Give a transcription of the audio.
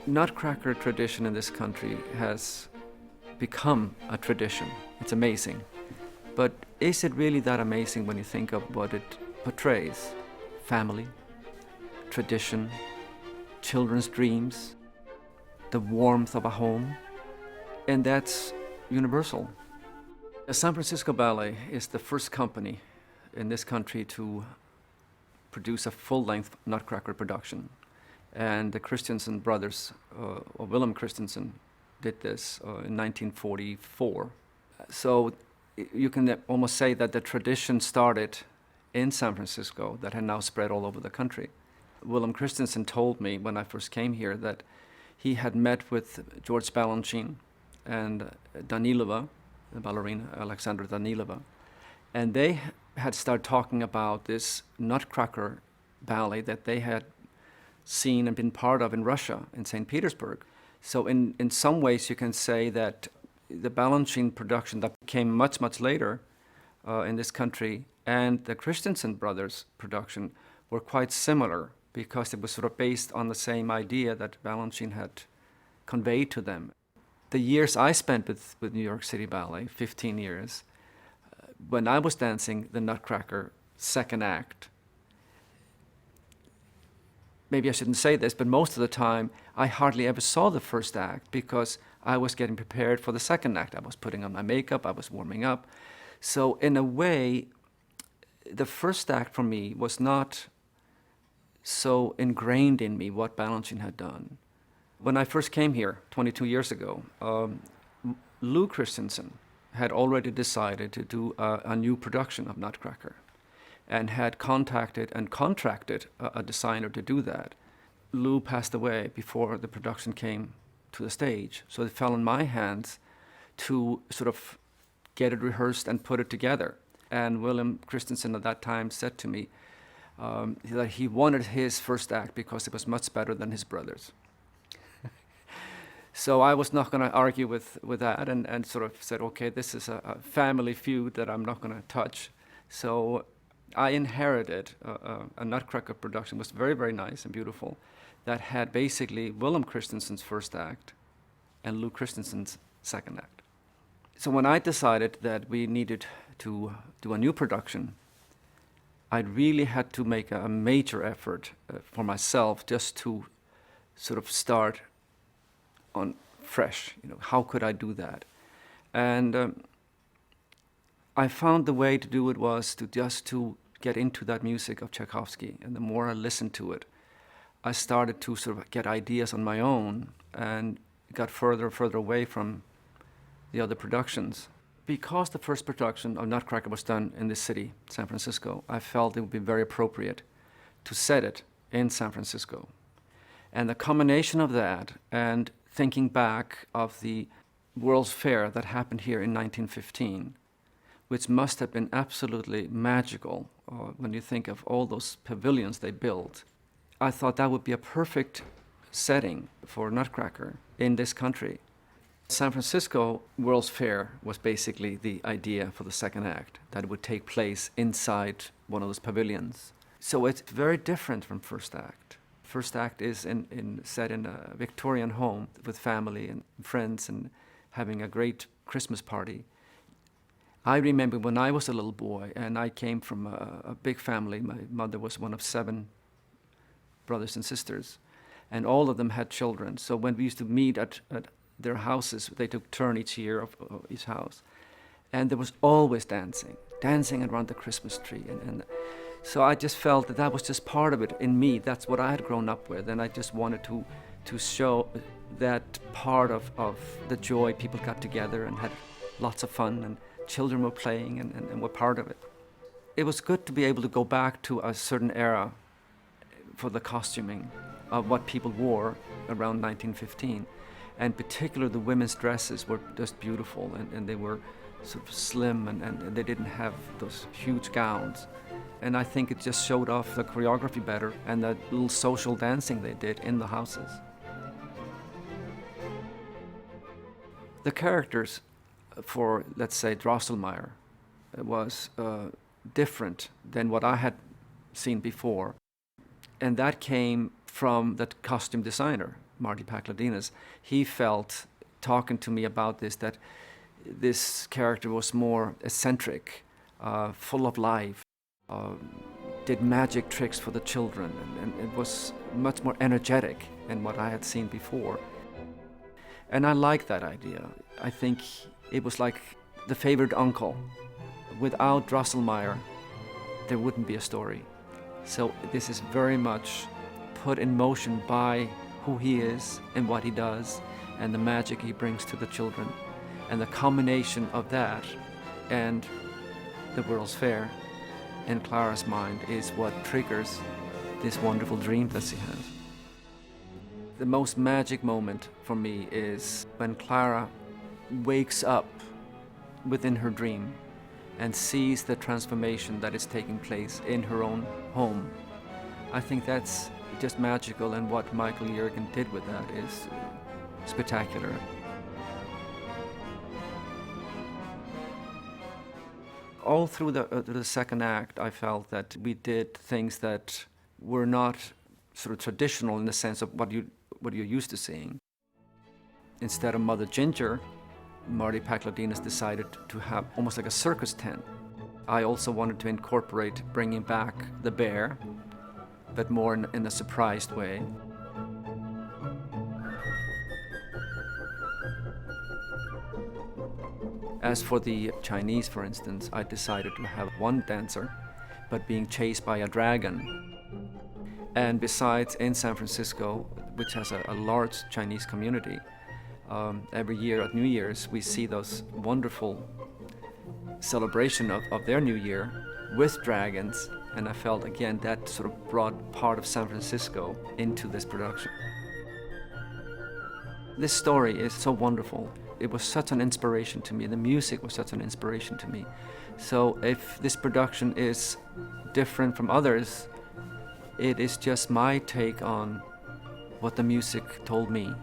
Nutcracker tradition in this country has become a tradition. It's amazing. But is it really that amazing when you think of what it portrays? Family, tradition, children's dreams, the warmth of a home, and that's universal. The San Francisco Ballet is the first company in this country to produce a full-length Nutcracker production. And the Christensen brothers, or Willem Christensen, did this in 1944. So you can almost say that the tradition started in San Francisco that had now spread all over the country. Willem Christensen told me when I first came here that he had met with George Balanchine and Danilova, the ballerina Alexandra Danilova, and they had started talking about this Nutcracker ballet that they had seen and been part of in Russia, in St. Petersburg. So in some ways you can say that the Balanchine production that came much, much later in this country and the Christensen brothers production were quite similar because it was sort of based on the same idea that Balanchine had conveyed to them. The years I spent with New York City Ballet, 15 years, when I was dancing the Nutcracker second act, maybe I shouldn't say this, but most of the time I hardly ever saw the first act because I was getting prepared for the second act. I was putting on my makeup, I was warming up. So in a way, the first act for me was not so ingrained in me what Balanchine had done. When I first came here 22 years ago, Lou Christensen had already decided to do a new production of Nutcracker and had contacted and contracted a designer to do that. Lou passed away before the production came to the stage, so it fell in my hands to sort of get it rehearsed and put it together. And Willem Christensen at that time said to me that he wanted his first act because it was much better than his brother's. So I was not going to argue with that and sort of said, okay, this is a family feud that I'm not going to touch. So I inherited a Nutcracker production. It was very, very nice and beautiful that had basically Willem Christensen's first act and Lou Christensen's second act. So when I decided that we needed to do a new production, I really had to make a major effort for myself just to sort of start on fresh. How could I do that? And I found the way to do it was to just to get into that music of Tchaikovsky. And the more I listened to it, I started to sort of get ideas on my own and got further and further away from the other productions. Because the first production of Nutcracker was done in this city, San Francisco, I felt it would be very appropriate to set it in San Francisco. And the combination of that and thinking back of the World's Fair that happened here in 1915, which must have been absolutely magical when you think of all those pavilions they built, I thought that would be a perfect setting for Nutcracker in this country. San Francisco World's Fair was basically the idea for the second act, that it would take place inside one of those pavilions. So it's very different from first act. First act is set in a Victorian home with family and friends and having a great Christmas party. I remember when I was a little boy and I came from a big family. My mother was one of 7 brothers and sisters, and all of them had children. So when we used to meet at their houses, they took turn each year of each house. And there was always dancing around the Christmas tree. And so I just felt that was just part of it in me. That's what I had grown up with. And I just wanted to show that part of the joy. People got together and had lots of fun, and children were playing and were part of it. It was good to be able to go back to a certain era for the costuming of what people wore around 1915. And particularly the women's dresses were just beautiful, and they were sort of slim, and they didn't have those huge gowns. And I think it just showed off the choreography better and the little social dancing they did in the houses. The characters for, let's say, Drosselmeyer was different than what I had seen before. And that came from the costume designer, Marty Pakladinas. He felt, talking to me about this, that this character was more eccentric, full of life, did magic tricks for the children, and it was much more energetic than what I had seen before. And I like that idea. I think it was like the favorite uncle. Without Drosselmeyer, there wouldn't be a story. So this is very much put in motion by who he is and what he does and the magic he brings to the children. And the combination of that and the World's Fair in Clara's mind is what triggers this wonderful dream that she has. The most magic moment for me is when Clara wakes up within her dream and sees the transformation that is taking place in her own home. I think that's just magical, and what Michael Jürgen did with that is spectacular. All through the second act, I felt that we did things that were not sort of traditional in the sense of what you're used to seeing. Instead of Mother Ginger, Marty Pakladinas decided to have almost like a circus tent. I also wanted to incorporate bringing back the bear, but more in a surprised way. As for the Chinese, for instance, I decided to have one dancer, but being chased by a dragon. And besides, in San Francisco, which has a large Chinese community, every year at New Year's, we see those wonderful celebration of their New Year with dragons, and I felt, again, that sort of brought part of San Francisco into this production. This story is so wonderful. It was such an inspiration to me. The music was such an inspiration to me. So if this production is different from others, it is just my take on what the music told me.